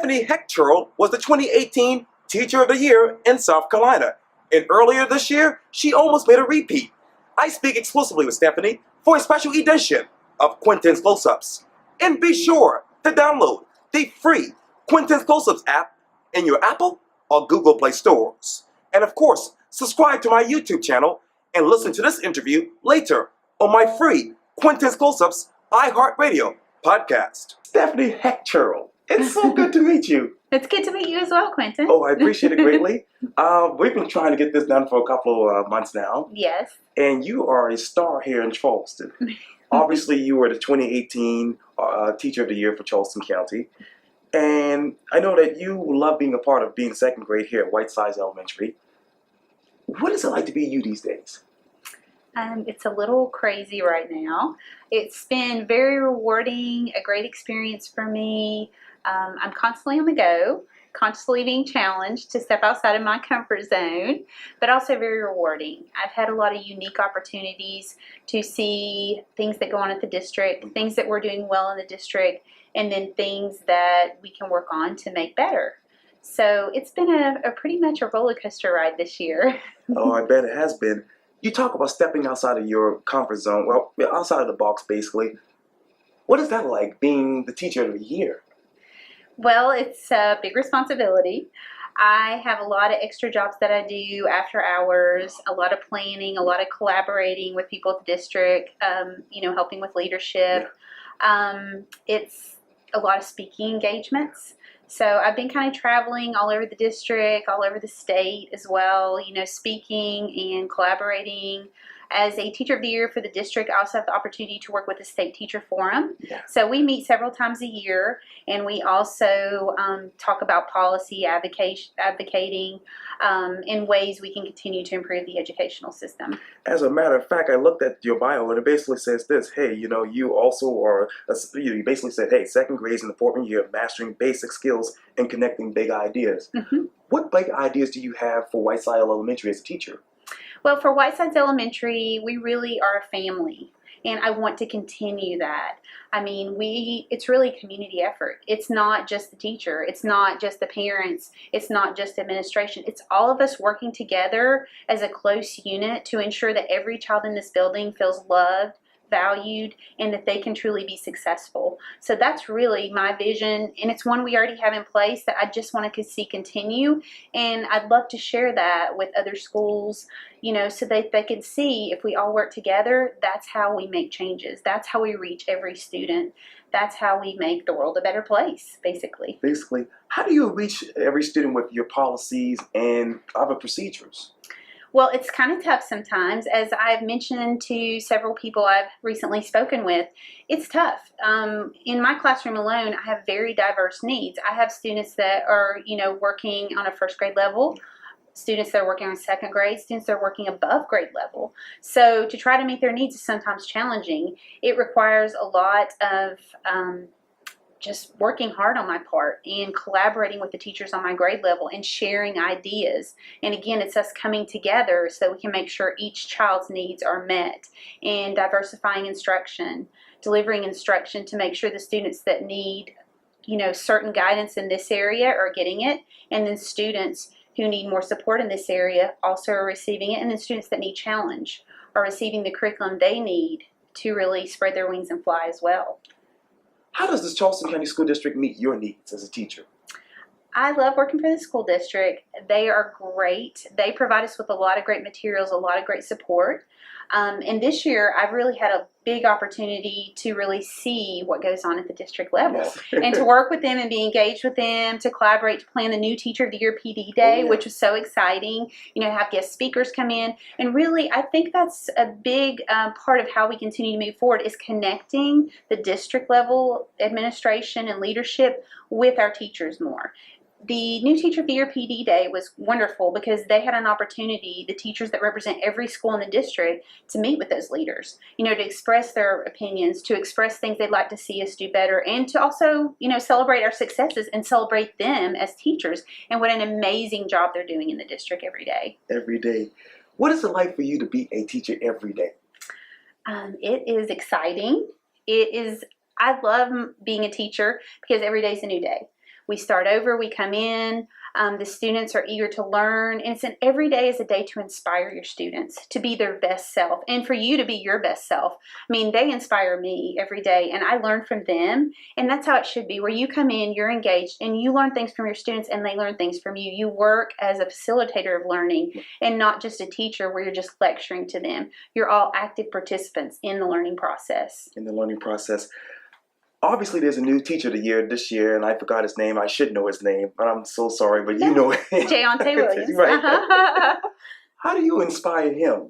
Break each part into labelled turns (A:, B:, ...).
A: Stephenie Haecherl was the 2018 Teacher of the Year in South Carolina. And earlier this year, she almost made a repeat. I speak exclusively with Stephenie for a special edition of Quintin's Close-Ups. And be sure to download the free Quintin's Close-Ups app in your Apple or Google Play stores. And of course, subscribe to my YouTube channel and listen to this interview later on my free Quintin's Close-Ups iHeartRadio podcast. Stephenie Haecherl, it's so good to meet you.
B: It's good to meet you as well, Quintin.
A: Oh, I appreciate it greatly. We've been trying to get this done for a couple of months now.
B: Yes.
A: And you are a star here in Charleston. Obviously, you were the 2018 Teacher of the Year for Charleston County. And I know that you love being a part of being second grade here at Whitesides Elementary. What is it like to be you these days?
B: It's a little crazy right now. It's been very rewarding, a great experience for me. I'm constantly on the go, constantly being challenged to step outside of my comfort zone, but also very rewarding. I've had a lot of unique opportunities to see things that go on at the district, things that we're doing well in the district, and then things that we can work on to make better. So it's been a pretty much a roller coaster ride this year.
A: Oh, I bet it has been. You talk about stepping outside of your comfort zone, well, outside of the box, basically. What is that like, being the Teacher of the Year?
B: Well, it's a big responsibility. I have a lot of extra jobs that I do after hours, a lot of planning, a lot of collaborating with people at the district, helping with leadership. Yeah. It's a lot of speaking engagements. So I've been kind of traveling all over the district, all over the state as well, speaking and collaborating. As a Teacher of the Year for the district, I also have the opportunity to work with the State Teacher Forum. Yeah. So we meet several times a year, and we also talk about policy advocating in ways we can continue to improve the educational system.
A: As a matter of fact, I looked at your bio, and it basically says this: hey, you also are, you basically said, hey, second grade is an important year of mastering basic skills and connecting big ideas. Mm-hmm. What big ideas do you have for Whiteside Elementary as a teacher?
B: Well, for Whitesides Elementary, we really are a family, and I want to continue that. I mean, it's really a community effort. It's not just the teacher. It's not just the parents. It's not just administration. It's all of us working together as a close unit to ensure that every child in this building feels loved, valued, and that they can truly be successful. So that's really my vision, and it's one we already have in place that I just want to see continue, and I'd love to share that with other schools, so that they can see if we all work together, that's how we make changes. That's how we reach every student. That's how we make the world a better place, basically.
A: Basically, how do you reach every student with your policies and other procedures?
B: Well, it's kind of tough sometimes. As I've mentioned to several people I've recently spoken with, it's tough. In my classroom alone, I have very diverse needs. I have students that are, working on a first grade level, students that are working on second grade, students that are working above grade level. So to try to meet their needs is sometimes challenging. It requires a lot of just working hard on my part and collaborating with the teachers on my grade level and sharing ideas. And again, it's us coming together so we can make sure each child's needs are met, and diversifying instruction, delivering instruction to make sure the students that need, certain guidance in this area are getting it, and then students who need more support in this area also are receiving it, and then students that need challenge are receiving the curriculum they need to really spread their wings and fly as well.
A: How does the Charleston County School District meet your needs as a teacher?
B: I love working for the school district. They are great. They provide us with a lot of great materials, a lot of great support. And this year, I've really had a big opportunity to really see what goes on at the district level. Yes. And to work with them and be engaged with them, to collaborate, to plan the new Teacher of the Year PD Day, which was so exciting, have guest speakers come in. And really, I think that's a big part of how we continue to move forward, is connecting the district level administration and leadership with our teachers more. The new Teacher of the Year PD Day was wonderful because they had an opportunity, the teachers that represent every school in the district, to meet with those leaders, to express their opinions, to express things they'd like to see us do better, and to also, celebrate our successes and celebrate them as teachers and what an amazing job they're doing in the district every day.
A: Every day. What is it like for you to be a teacher every day?
B: It is exciting. I love being a teacher because every day is a new day. We start over, we come in, the students are eager to learn, and every day is a day to inspire your students to be their best self and for you to be your best self. I mean, they inspire me every day, and I learn from them, and that's how it should be, where you come in, you're engaged, and you learn things from your students, and they learn things from you. You work as a facilitator of learning and not just a teacher where you're just lecturing to them. You're all active participants in the learning process.
A: In the learning process. Obviously, there's a new teacher of the year this year, and I forgot his name. I should know his name, but I'm so sorry, but you know it.
B: Jayonte Williams.
A: Right. How do you inspire him?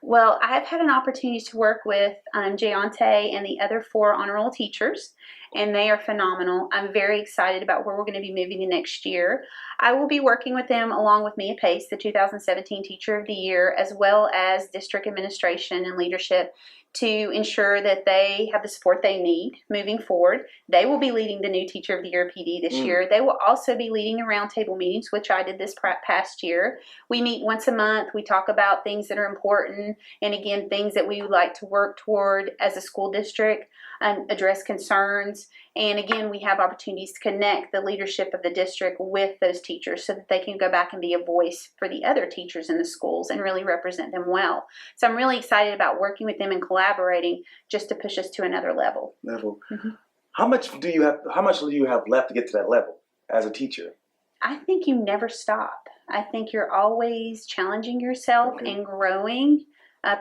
B: Well, I've had an opportunity to work with Jayonte and the other 4 honor roll teachers, and they are phenomenal. I'm very excited about where we're going to be moving the next year. I will be working with them along with Mia Pace, the 2017 Teacher of the Year, as well as district administration and leadership, to ensure that they have the support they need moving forward. They will be leading the new Teacher of the Year PD this year. They will also be leading the roundtable meetings, which I did this past year. We meet once a month. We talk about things that are important, and again, things that we would like to work toward as a school district, address concerns. And again, we have opportunities to connect the leadership of the district with those teachers so that they can go back and be a voice for the other teachers in the schools and really represent them well. So I'm really excited about working with them and collaborating just to push us to another level. Mm-hmm.
A: How much do you have left to get to that level as a teacher?
B: I think you never stop. I think you're always challenging yourself and growing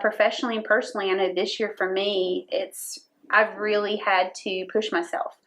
B: professionally and personally. I know this year for me, I've really had to push myself.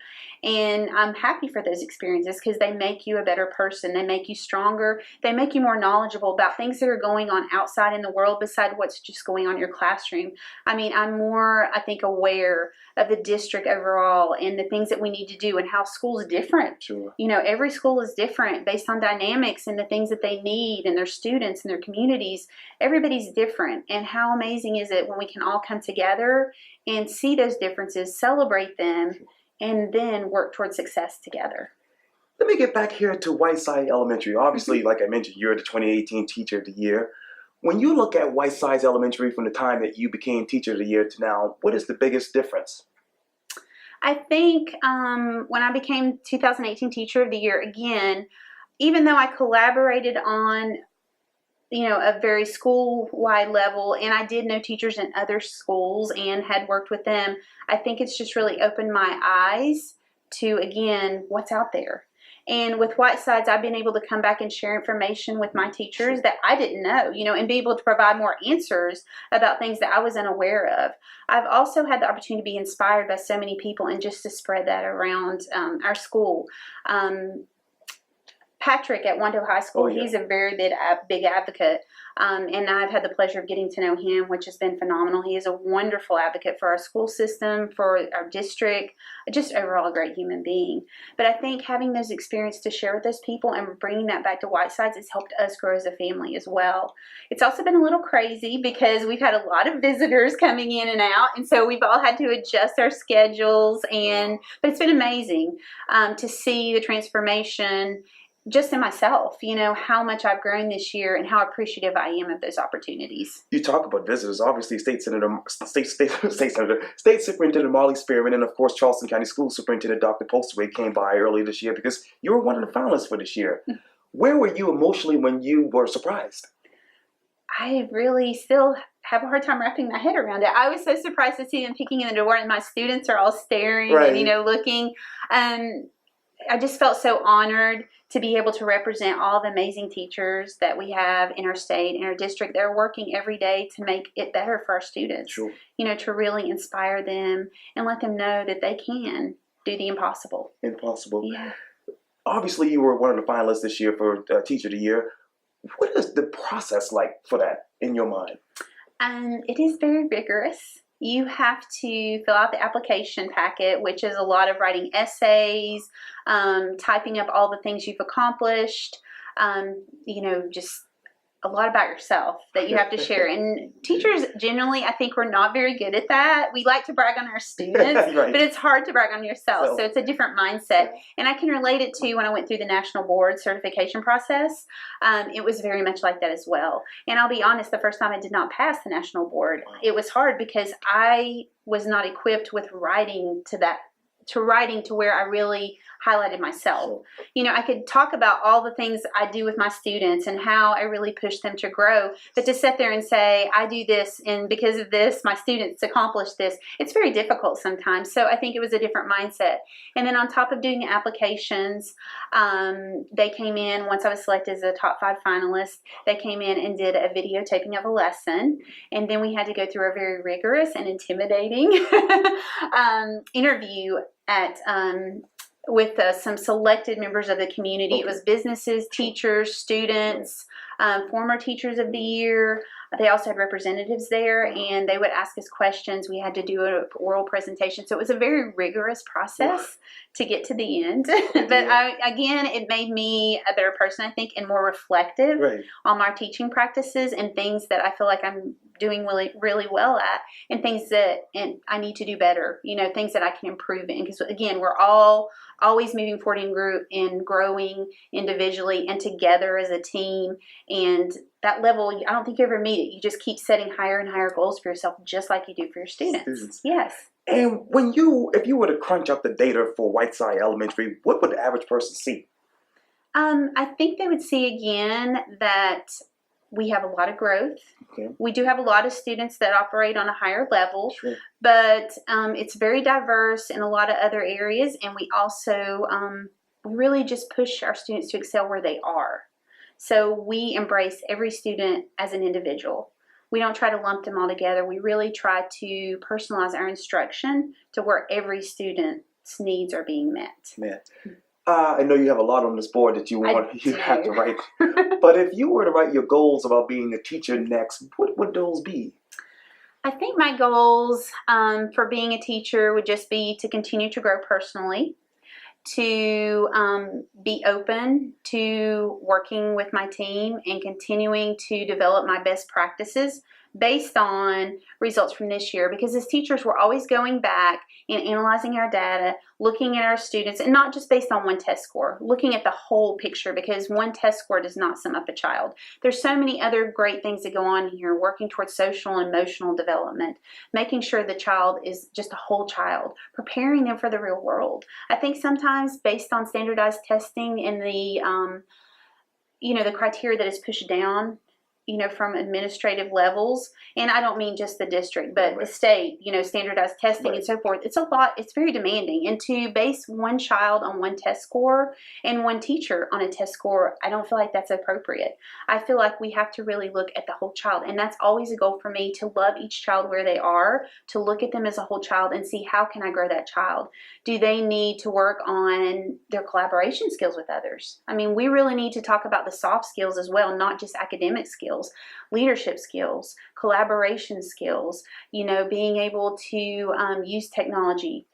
B: And I'm happy for those experiences because they make you a better person. They make you stronger. They make you more knowledgeable about things that are going on outside in the world beside what's just going on in your classroom. I mean, I'm more, I think, aware of the district overall and the things that we need to do and how school's different.
A: Sure.
B: You know, every school is different based on dynamics and the things that they need and their students and their communities. Everybody's different. And how amazing is it when we can all come together and see those differences, celebrate them, and then work towards success together.
A: Let me get back here to Whiteside Elementary. Obviously, like I mentioned, you're the 2018 Teacher of the Year. When you look at Whiteside Elementary from the time that you became Teacher of the Year to now, what is the biggest difference?
B: I think when I became 2018 Teacher of the Year, again, even though I collaborated on a very school-wide level, and I did know teachers in other schools and had worked with them, I think it's just really opened my eyes to, again, what's out there. And with Whitesides, I've been able to come back and share information with my teachers that I didn't know, and be able to provide more answers about things that I was unaware of. I've also had the opportunity to be inspired by so many people and just to spread that around our school. Patrick at Wando High School, he's a very big advocate, and I've had the pleasure of getting to know him, which has been phenomenal. He is a wonderful advocate for our school system, for our district, just overall a great human being. But I think having those experiences to share with those people and bringing that back to Whitesides has helped us grow as a family as well. It's also been a little crazy because we've had a lot of visitors coming in and out, and so we've all had to adjust our schedules, but it's been amazing to see the transformation just in myself, how much I've grown this year and how appreciative I am of those opportunities.
A: You talk about visitors. Obviously, State Superintendent Marley Spearman and, of course, Charleston County School Superintendent Dr. Postaway came by earlier this year because you were one of the finalists for this year. Where were you emotionally when you were surprised?
B: I really still have a hard time wrapping my head around it. I was so surprised to see them peeking in the door and my students are all staring and, looking. I just felt so honored to be able to represent all the amazing teachers that we have in our state, in our district. They're working every day to make it better for our students,
A: sure.
B: To really inspire them and let them know that they can do the impossible. Yeah.
A: Obviously, you were one of the finalists this year for Teacher of the Year. What is the process like for that in your mind?
B: It is very rigorous. You have to fill out the application packet, which is a lot of writing essays, typing up all the things you've accomplished, just a lot about yourself that you have to share. And teachers generally, I think, we're not very good at that. We like to brag on our students, but it's hard to brag on yourself. So it's a different mindset. And I can relate it to when I went through the national board certification process. It was very much like that as well. And I'll be honest, the first time I did not pass the national board, it was hard because I was not equipped with writing to to writing to where I really highlighted myself. You know, I could talk about all the things I do with my students and how I really push them to grow, but to sit there and say, I do this and because of this, my students accomplish this, it's very difficult sometimes. So I think it was a different mindset. And then on top of doing the applications, they came in, once I was selected as a top 5 finalist, they came in and did a videotaping of a lesson. And then we had to go through a very rigorous and intimidating interview at with some selected members of the community. It was businesses, teachers, students, former teachers of the year. They also had representatives there, and they would ask us questions. We had to do an oral presentation. So it was a very rigorous process to get to the end. But again, it made me a better person, I think, and more reflective on my teaching practices and things that I feel like I'm doing really, really well at, and things that I need to do better, you know, things that I can improve in. Because again, we're all always moving forward in group and growing individually and together as a team. And that level, I don't think you ever meet it. You just keep setting higher and higher goals for yourself, just like you do for your students. Yes.
A: And if you were to crunch up the data for Whiteside Elementary, what would the average person see?
B: I think they would see again that we have a lot of growth. We do have a lot of students that operate on a higher level, but it's very diverse in a lot of other areas. And we also really just push our students to excel where they are. So we embrace every student as an individual. We don't try to lump them all together. We really try to personalize our instruction to where every student's needs are being met.
A: I know you have a lot on this board that you have to write. But if you were to write your goals about being a teacher next, what would those be?
B: I think my goals for being a teacher would just be to continue to grow personally, to be open to working with my team and continuing to develop my best practices based on results from this year, because as teachers we're always going back and analyzing our data, looking at our students, and not just based on one test score, looking at the whole picture, because one test score does not sum up a child. There's so many other great things that go on here, working towards social and emotional development, making sure the child is just a whole child, preparing them for the real world. I think sometimes based on standardized testing and the the criteria that is pushed down, from administrative levels, and I don't mean just the district, but the state, standardized testing and so forth. It's a lot. It's very demanding. And to base one child on one test score and one teacher on a test score, I don't feel like that's appropriate. I feel like we have to really look at the whole child. And that's always a goal for me, to love each child where they are, to look at them as a whole child and see how can I grow that child. Do they need to work on their collaboration skills with others? I mean, we really need to talk about the soft skills as well, not just academic skills. Leadership skills, collaboration skills, being able to use technology.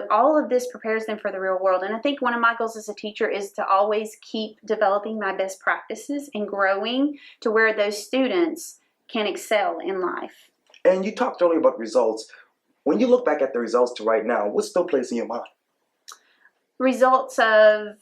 B: All of this prepares them for the real world. And I think one of my goals as a teacher is to always keep developing my best practices and growing to where those students can excel in life.
A: And you talked earlier about results. When you look back at the results to right now, what's still placed in your mind?
B: Results of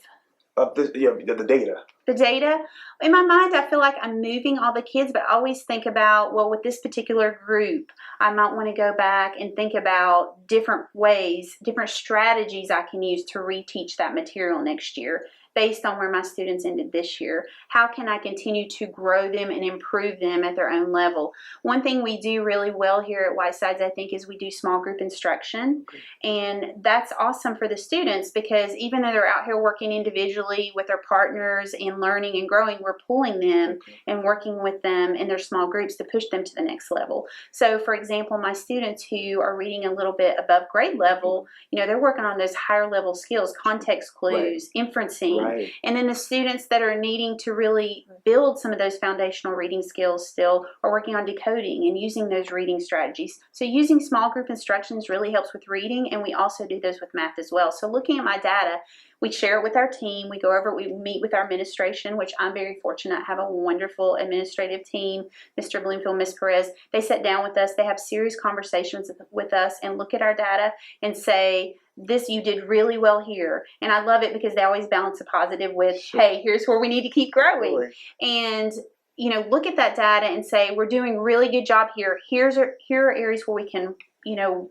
A: the data.
B: The data. In my mind, I feel like I'm moving all the kids, but I always think about, well, with this particular group, I might want to go back and think about different ways, different strategies I can use to reteach that material next year based on where my students ended this year. How can I continue to grow them and improve them at their own level? One thing we do really well here at Whitesides, I think, is we do small group instruction. And that's awesome for the students, because even though they're out here working individually with their partners and learning and growing, we're pulling them and working with them in their small groups to push them to the next level. So for example, my students who are reading a little bit above grade level, they're working on those higher level skills, context clues, inferencing. And then the students that are needing to really build some of those foundational reading skills still are working on decoding and using those reading strategies. So using small group instructions really helps with reading, and we also do those with math as well. So looking at my data, we share it with our team. We go over, we meet with our administration, which I'm very fortunate. I have a wonderful administrative team, Mr. Bloomfield, Ms. Perez. They sit down with us. They have serious conversations with us and look at our data and say, this, you did really well here. And I love it because they always balance a positive with, hey, here's where we need to keep growing. And, look at that data and say, we're doing a really good job here. Here are areas where we can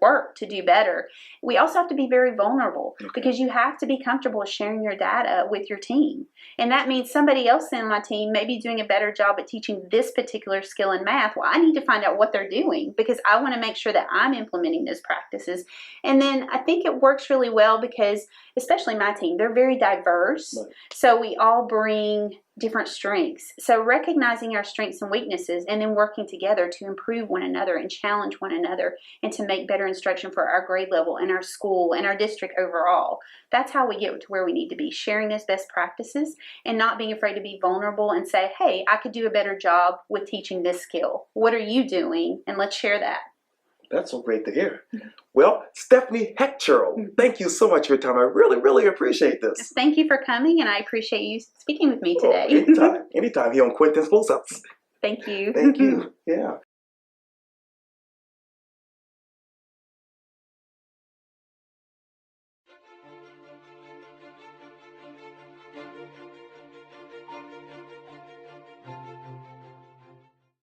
B: work to do better. We also have to be very vulnerable because you have to be comfortable sharing your data with your team. And that means somebody else in my team may be doing a better job at teaching this particular skill in math. Well, I need to find out what they're doing because I want to make sure that I'm implementing those practices. And then I think it works really well because, especially my team, they're very diverse. Right. So we all bring different strengths. So recognizing our strengths and weaknesses and then working together to improve one another and challenge one another and to make better instruction for our grade level and our school and our district overall. That's how we get to where we need to be, sharing those best practices and not being afraid to be vulnerable and say, hey, I could do a better job with teaching this skill. What are you doing? And let's share that.
A: That's so great to hear. Well, Stephenie Haecherl, thank you so much for your time. I really, really appreciate this.
B: Thank you for coming, and I appreciate you speaking with me today.
A: Anytime here on Quintin's Pulse Ups.
B: Thank you.
A: Thank you. Yeah.